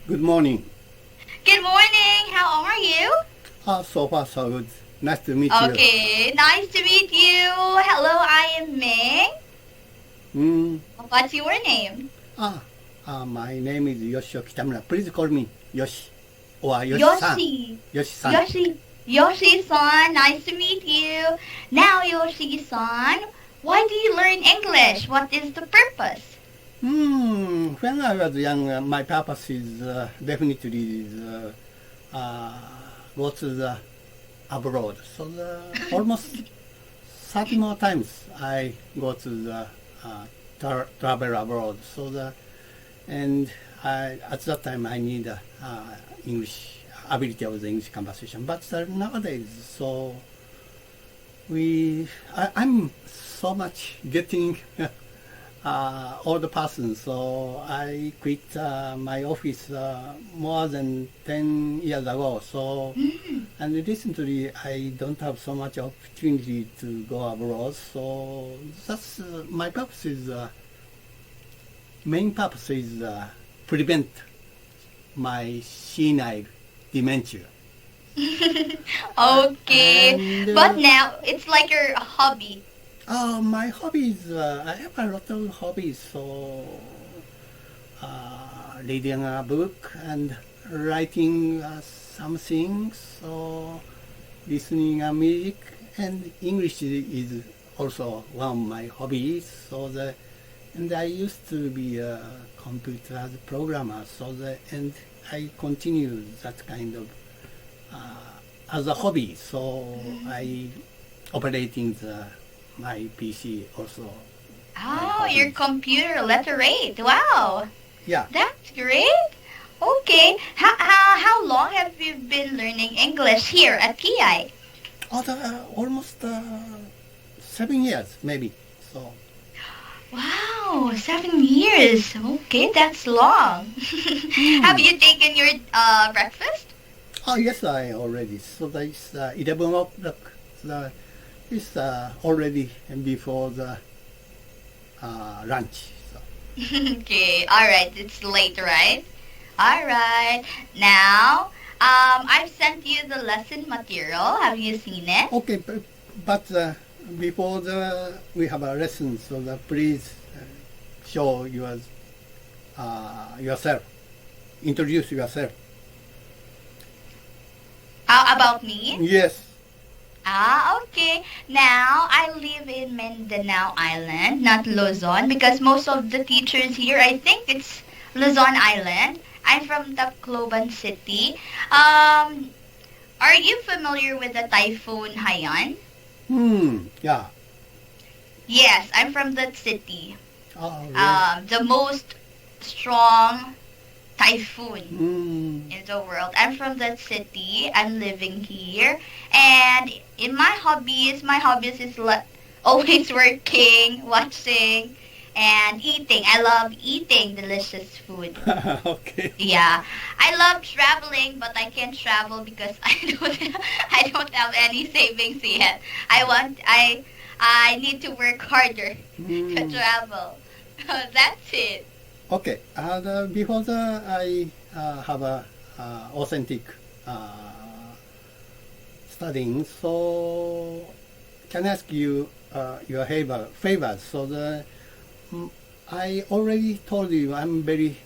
Good morning. Good morning. How are you? So far so good. Nice to meet you. Okay, nice to meet you. Hello, I am Ming. What's your name? My name is Yoshio Kitamura. Please call me Yoshi or Yoshi-san. Yoshi. Yoshi-san, nice to meet you. Now, Yoshi-san, why do you learn English? What is the purpose? When I was young, my purpose is definitely go to the abroad. So almost 30 more times I go to the travel abroad. And at that time I need English ability of the English conversation. But nowadays, I'm so much getting older person, so I quit my office more than 10 years ago. And recently I don't have so much opportunity to go abroad. So that's my purpose is main purpose is prevent my senile dementia. Okay, but now it's like your hobby. My hobbies, I have a lot of hobbies. Reading a book and writing something. Listening music and English is also one of my hobbies. And I used to be a computer programmer. And I continue that kind of as a hobby. I operating my PC also. Oh, you're computer literate. Wow. Yeah. That's great. Okay. How long have you been learning English here at KI? Almost 7 years, maybe. Wow, 7 years. Okay, that's long. Have you taken your breakfast? Yes, I already. It's 11 o'clock. It's already before the lunch. Okay, alright, it's late, right? Alright, now, I've sent you the lesson material. Have you seen it? Okay, but before we have a lesson, please show yourself. Introduce yourself. How about me? Yes. Okay. Now, I live in Mindanao Island, not Luzon, because most of the teachers here, I think it's Luzon Island. I'm from Tacloban City. Are you familiar with the typhoon Haiyan? Yeah. Yes, I'm from that city. Oh, really? The most strong typhoon in the world. I'm from that city. I'm living here. And in my hobbies is always working, watching, and eating. I love eating delicious food. Okay. Yeah. I love traveling, but I can't travel because I don't have any savings yet. I need to work harder to travel. That's it. Okay. Before I have a authentic studying. So, can I ask you your favors? I already told you I'm very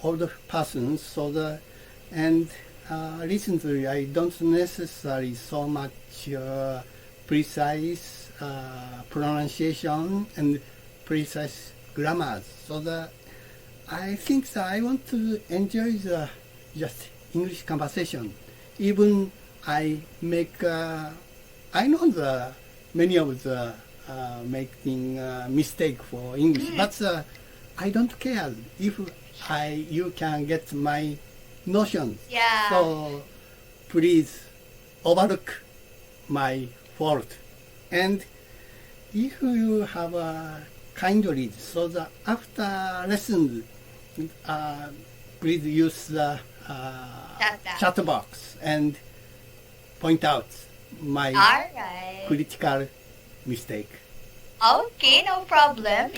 older person. And recently I don't necessarily so much precise pronunciation and precise grammar. I think that I want to enjoy the just English conversation. Even I make, I know many of the making mistake for English, but I don't care if you can get my notions. Yeah. So please overlook my fault. And if you have a kind read, so that after lessons, please use the chat box and point out my critical mistake. Okay, no problem.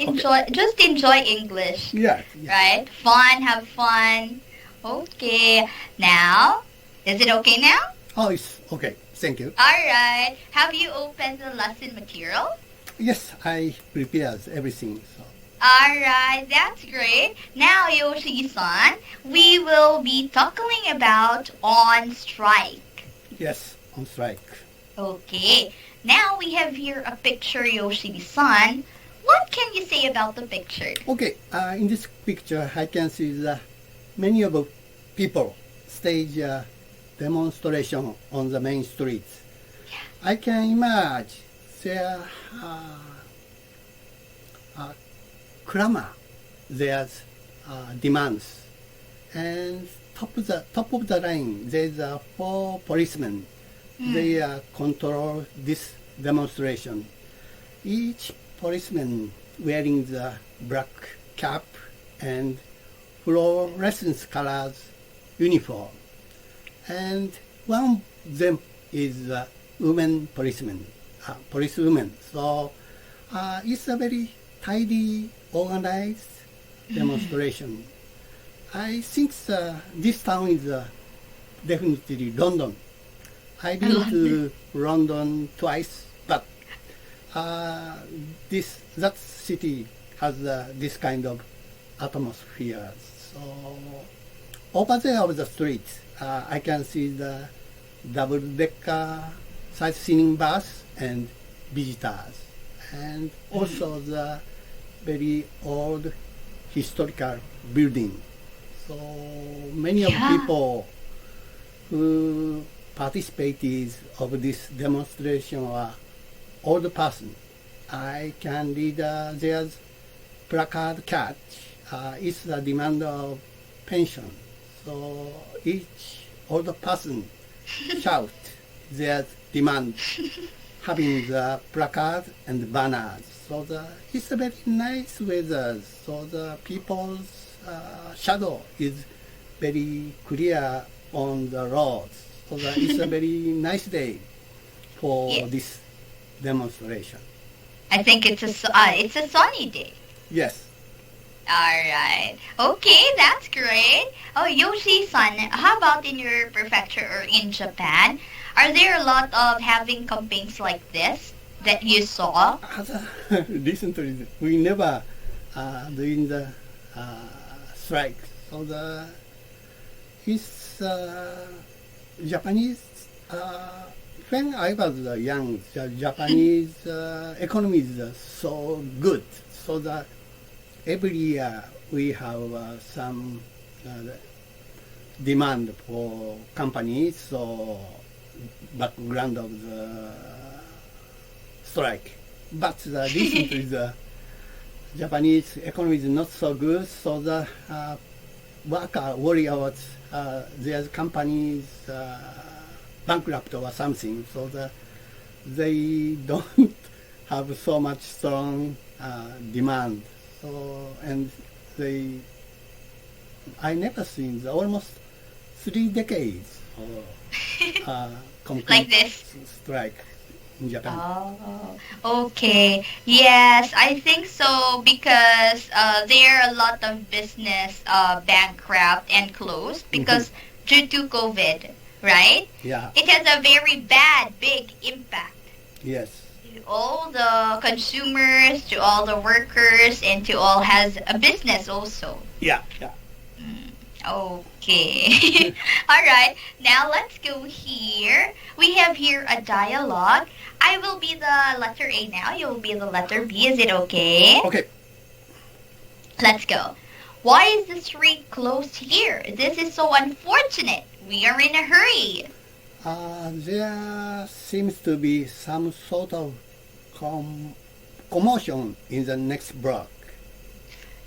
Just enjoy English. Yeah. Right? Fun, have fun. Okay. Now, is it okay now? Oh, it's okay. Thank you. Alright. Have you opened the lesson material? Yes, I prepared everything. So. Alright, that's great. Now, Yoshi-san, we will be talking about on strike. Yes, on strike. Okay. Now we have here a picture, Yoshi-san. What can you say about the picture? Okay, in this picture, I can see the many of people stage a demonstration on the main streets. I can imagine their clamor, their demands, and top of the line, there's 4 policemen. They control this demonstration. Each policeman wearing the black cap and fluorescent colors uniform. And one of them is a woman policeman, policewoman. So it's a very tidy, organized demonstration. I think this town is definitely London. I've been to London twice, but that city has this kind of atmosphere. So over there on the street, I can see the double-decker sightseeing bus and visitors, and also the very old historical building. So many of people who participated of this demonstration are old person. I can read there's placard catch. It's the demand of pension. So each old person shout their demand, having the placard and banners. So it's a very nice weather. So the people's shadow is very clear on the roads. So it's a very nice day for this demonstration. I think it's a sunny day. Yes. Alright. Okay, that's great. Oh, Yoshi-san, how about in your prefecture or in Japan? Are there a lot of having campaigns like this that you saw? Recently, we never doing the strike. So it's Japanese. When I was young, the Japanese economy is so good. So that every year we have some demand for companies. So background of the strike. But recently the Japanese economy is not so good. So the worker worry about their companies bankrupt or something, so they don't have so much strong demand. So and I never seen almost 3 decades complete like this strike in Japan. Oh, okay. Yes, I think so because there are a lot of business bankrupt and closed because due to COVID, right? Yeah. It has a very big impact. Yes. To all the consumers, to all the workers, and to all has a business also. Yeah. Okay. All right. Now let's go here. We have here a dialogue. I will be the letter A now. You will be the letter B. Is it okay? Okay. Let's go. Why is the street closed here? This is so unfortunate. We are in a hurry. There seems to be some sort of commotion in the next block.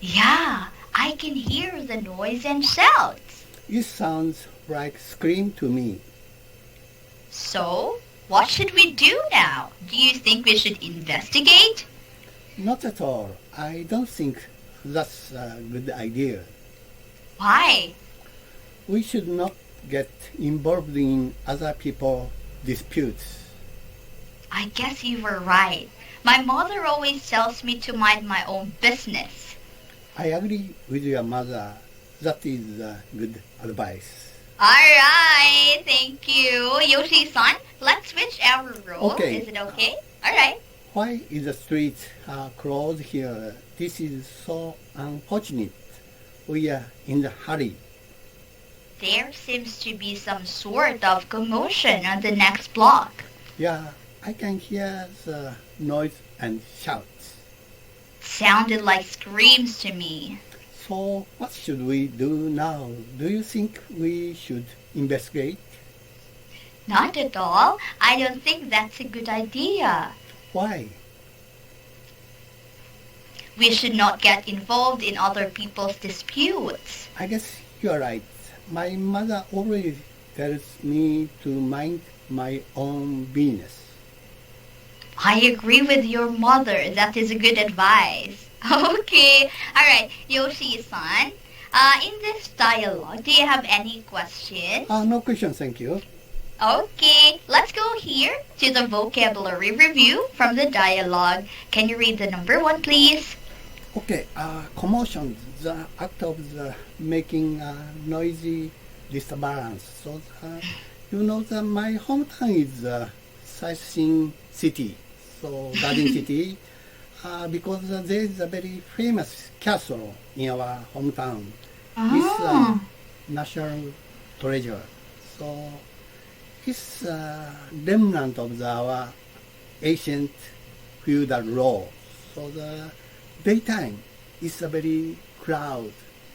Yeah, I can hear the noise and shouts. It sounds like scream to me. So, what should we do now? Do you think we should investigate? Not at all. I don't think that's a good idea. Why? We should not get involved in other people's disputes. I guess you were right. My mother always tells me to mind my own business. I agree with your mother That is good advice. Alright, thank you. Yoshi-san, let's switch our role. Okay. Is it okay? Alright. Why is the street closed here? This is so unfortunate. We are in a hurry. There seems to be some sort of commotion on the next block. Yeah, I can hear the noise and shouts. Sounded like screams to me. So what should we do now? Do you think we should investigate? Not at all. I don't think that's a good idea. Why? We should not get involved in other people's disputes. I guess you're right. My mother always tells me to mind my own business. I agree with your mother. That is a good advice. Okay. Alright, Yoshi-san. In this dialogue, do you have any questions? No question, thank you. Okay, let's go here to the vocabulary review from the dialogue. Can you read the number 1, please? Okay, commotion, the act of the making noisy disturbance. So, that my hometown is sightseeing city, so garden city, because there is a very famous castle in our hometown. It's a national treasure. So, it's a remnant of our ancient feudal law. So the daytime is a very crowd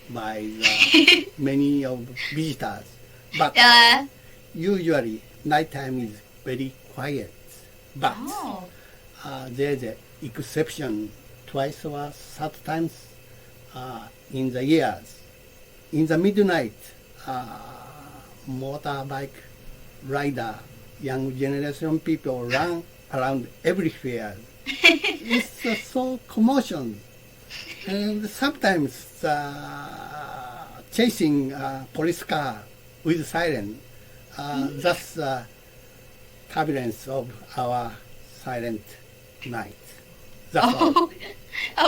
by the many of visitors. But usually nighttime is very quiet. But there's an exception twice or 3 times in the years. In the midnight, motorbike rider, young generation people run around everywhere. It's so commotion. And sometimes chasing police car with siren. That's the turbulence of our silent night. That's all.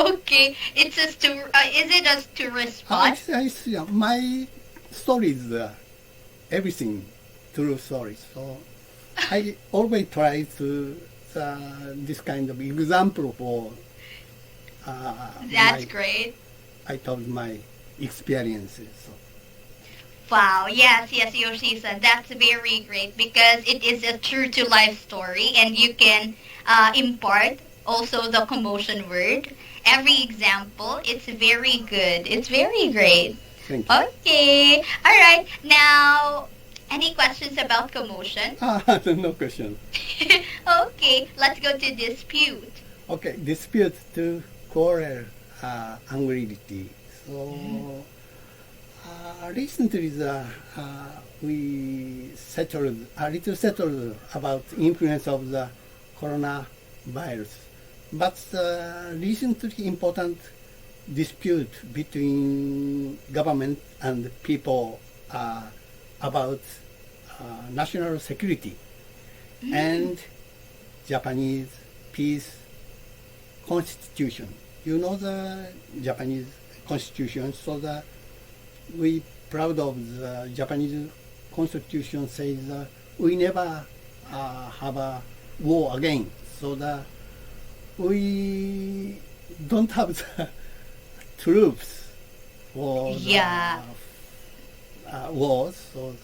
Okay. It's a is it a tourist spot? My story is everything true stories. So I always try to this kind of example for. That's great. I told my experiences. So. Wow, yes, Yoshi-san, that's very great because it is a true-to-life story and you can impart also the commotion word. Every example, it's very good. It's very great. Thank you. Okay, all right. Now, any questions about commotion? No question. Okay, let's go to dispute. Okay, dispute to quarrel, angrily. So recently we settled about influence of the coronavirus. But recently important dispute between government and people about national security and Japanese peace constitution. You know the Japanese constitution, so that we proud of the Japanese constitution says we never have a war again, so that we don't have the troops for the wars. So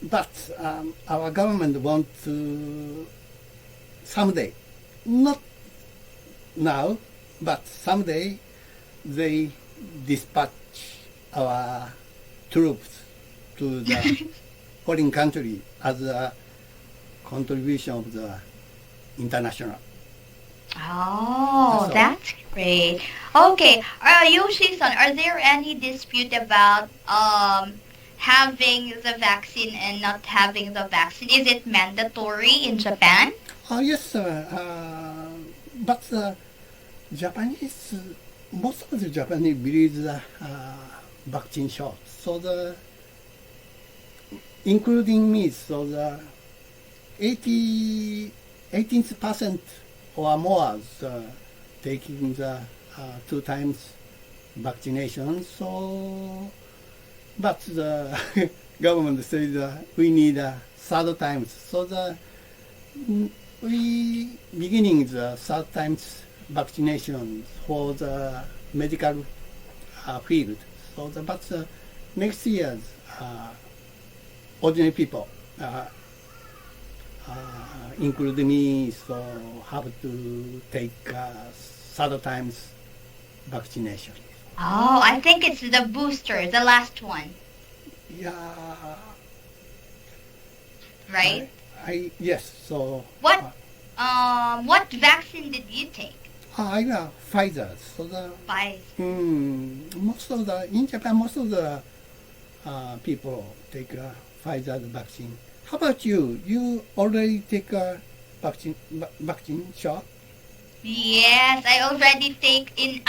but our government wants to someday, not now, but someday they dispatch our troops to the foreign country as a contribution of the international. Oh, that's great. Okay, Yoshi-san, are there any dispute about having the vaccine and not having the vaccine? Is it mandatory in Japan? Yes, sir. But Japanese, most of the Japanese believe the vaccine shot. So including me, so the 18% or more taking the 2 times vaccination. So, but the government says we need a 3rd times. So we beginning the 3rd times vaccination for the medical field. So, but next year's ordinary people, including me, so have to take 3rd times vaccination. Oh, I think it's the booster, the last one, Yeah, right? yes. So What vaccine did you take? I got Pfizer. So Pfizer. most of the in Japan, most of the people take Pfizer vaccine. How about you? You already take a vaccine shot? Yes, I already take in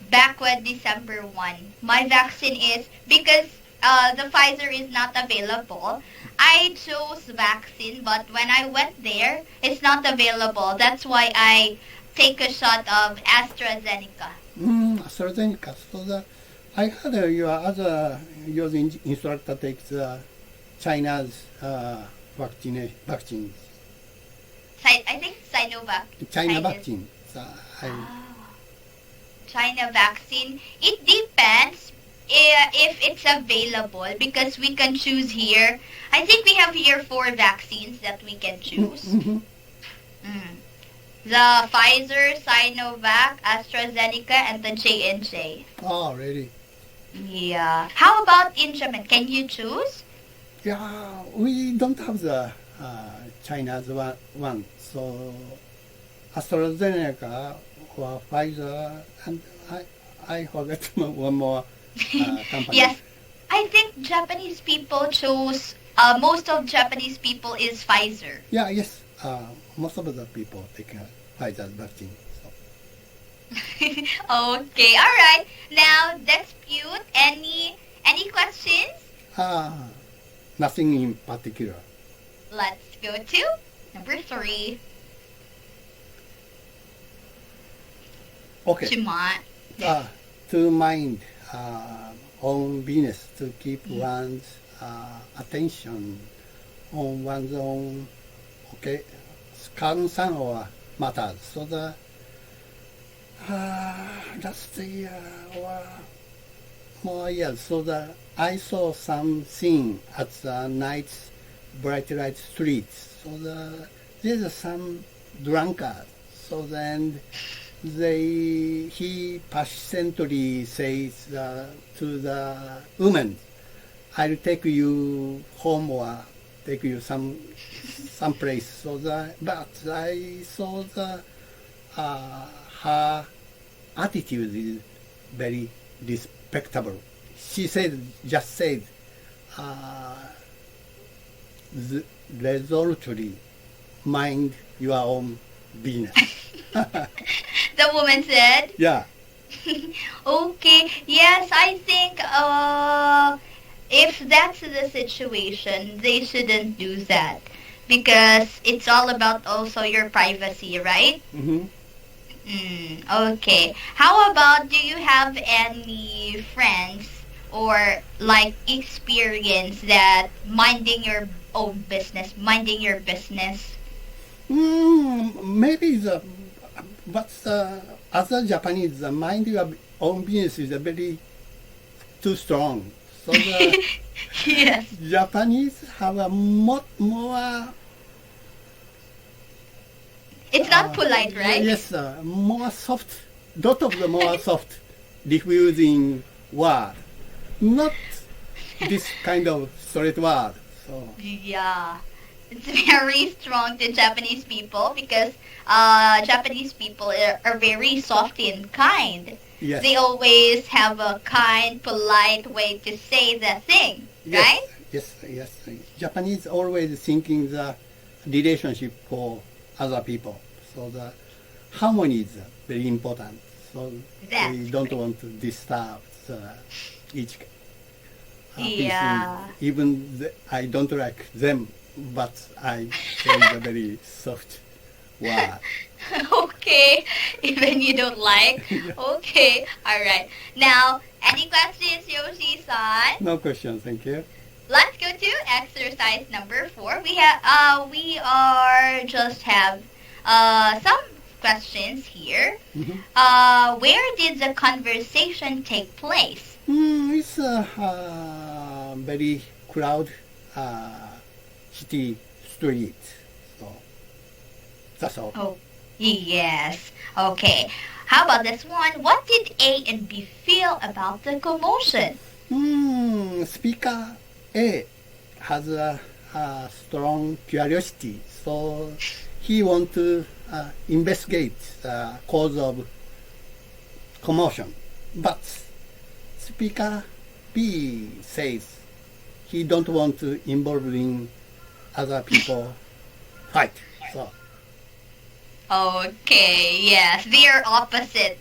back when December 1. My vaccine is because the Pfizer is not available. I chose vaccine, but when I went there, it's not available. That's why I take a shot of AstraZeneca. AstraZeneca. So I heard your instructor takes China's vaccines. I think Sinovac. China vaccine. So China vaccine. It depends if it's available because we can choose here. I think we have here 4 vaccines that we can choose. The Pfizer, Sinovac, AstraZeneca, and the J&J. Oh, really? Yeah. How about in Japan? Can you choose? Yeah, we don't have the China's one. So AstraZeneca or Pfizer, and I forget one more company. Yes. I think Japanese people chose, most of Japanese people is Pfizer. Yeah, yes. Most of the people take Pfizer vaccine. So. Okay, all right. Now, dispute. Any questions? Nothing in particular. Let's go to number 3. Okay. To mind own business, to keep one's attention on one's own concern or matters. So last year or more years, so I saw some scene at the night's bright light streets. So there's some drunkard. So then he persistently says to the woman, "I'll take you home or take you some place." So but I saw her attitude is very respectable. She just said, resolutely mind your own business. The woman said? Yeah. Okay. Yes, I think if that's the situation, they shouldn't do that. Because it's all about also your privacy, right? Okay. How about, do you have any friends or like experience that minding your own business, Maybe but as a Japanese, the mind your own business is very too strong. So Yes. Japanese have a more. It's not polite, right? Yes, more soft. Lot of the more soft, refusing word, not this kind of straight word. So. Yeah. It's very strong to Japanese people because Japanese people are very soft and kind. Yes. They always have a kind, polite way to say the thing, Yes, right? Yes. Japanese always thinking the relationship for other people. So the harmony is very important. So That's they don't great. want to disturb each Yeah. person. Even I don't like them, but I say the very soft What? Okay, even you don't like. Okay, all right. Now, any questions, Yoshi-san? No question, thank you. Let's go to exercise number 4. We are just have some questions here. Where did the conversation take place? It's a very crowded city street. So that's all. Oh, yes. Okay. How about this one? What did A and B feel about the commotion? Speaker A has a strong curiosity, so he wants to investigate the cause of commotion. But Speaker B says he don't want to involve in other people fight. So Okay, yes. They are opposite.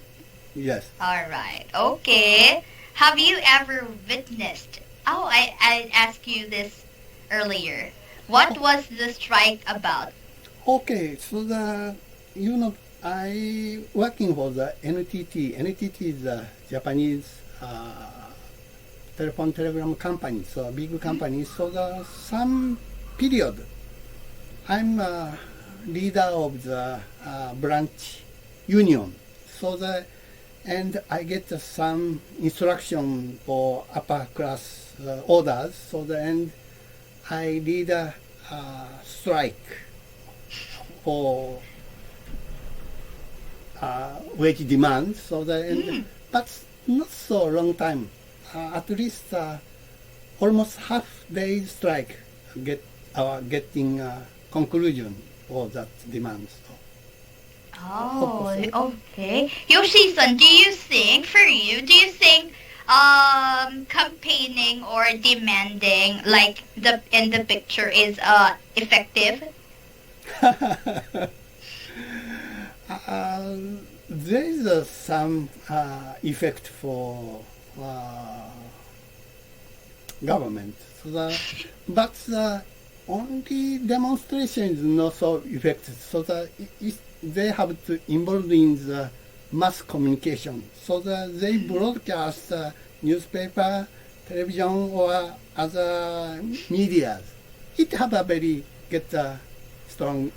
yes. All right. Okay. Have you ever witnessed? Oh, I asked you this earlier. What was the strike about? Okay, so I working for the NTT. NTT is a Japanese telegram company, so a big company. So some period, I'm a leader of the branch union. And I get some instruction for upper class orders. And I lead a strike for wage demand. But not so long time. At least almost half day strike getting conclusion for that demand. So. Oh, okay. Yoshi-san, do you think campaigning or demanding like in the picture is effective? There is some effect for government, but the only demonstration is not so effective. So they have to involve in the mass communication. So they broadcast newspaper, television, or other media. It have a very strong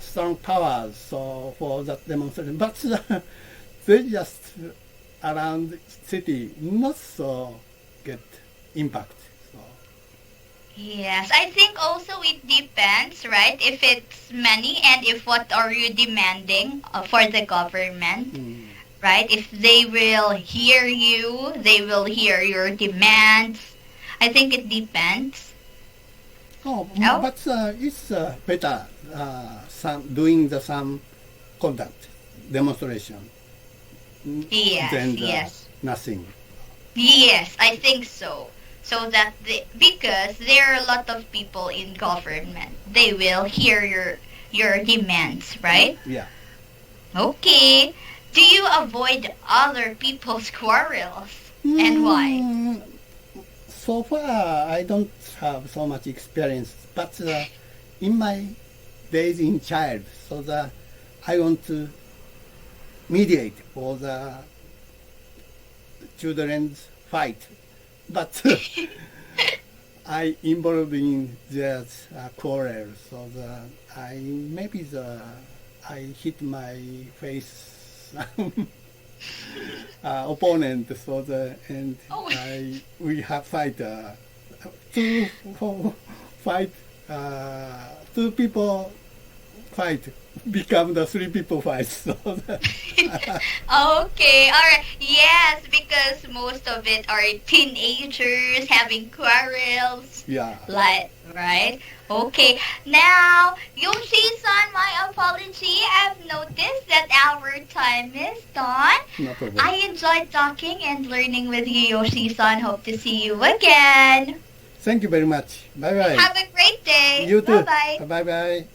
strong powers for that demonstration. But they just around city not so get impact. So. Yes, I think also it depends, right? If it's money and if what are you demanding for the government, right? If they will hear you, they will hear your demands. I think it depends. But it's better doing some conduct demonstration than nothing. Yes, I think so. So that because there are a lot of people in government, they will hear your demands, right? Yeah. Okay. Do you avoid other people's quarrels and why? So far, I don't have so much experience, but in my days in child, I want to mediate for the children's fight, but I involved in their quarrel, I hit my face opponent, we have fight two people fight become the three people fight. Okay, all right. Yes, because most of it are teenagers having quarrels. Yeah. Right? Okay. Now, Yoshi-san, my apology. I've noticed that our time is done. No problem. I enjoyed talking and learning with you, Yoshi-san. Hope to see you again. Thank you very much. Bye-bye. Have a great day. You too. Bye-bye. Bye-bye.